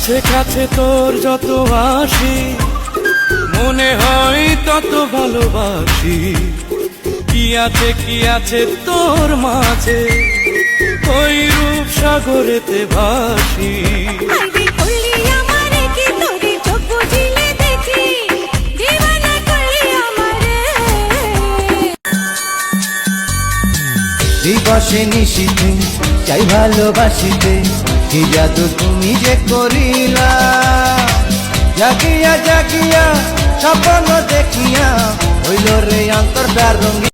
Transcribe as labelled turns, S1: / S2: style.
S1: কাছে কাছে তোর যত আসি মনে হয় তত ভালোবাসি। কি আছে তোর মাঝে ওই রূপ সাগরেতে ভাসি।
S2: দিবসে নিশিতে চাই ভালোবাসিতে, কি জাদু তুমি যে করিলা। জাগিয়া জাগিয়া স্বপ্ন দেখিয়া হইল রে অন্তরটা রঙিন।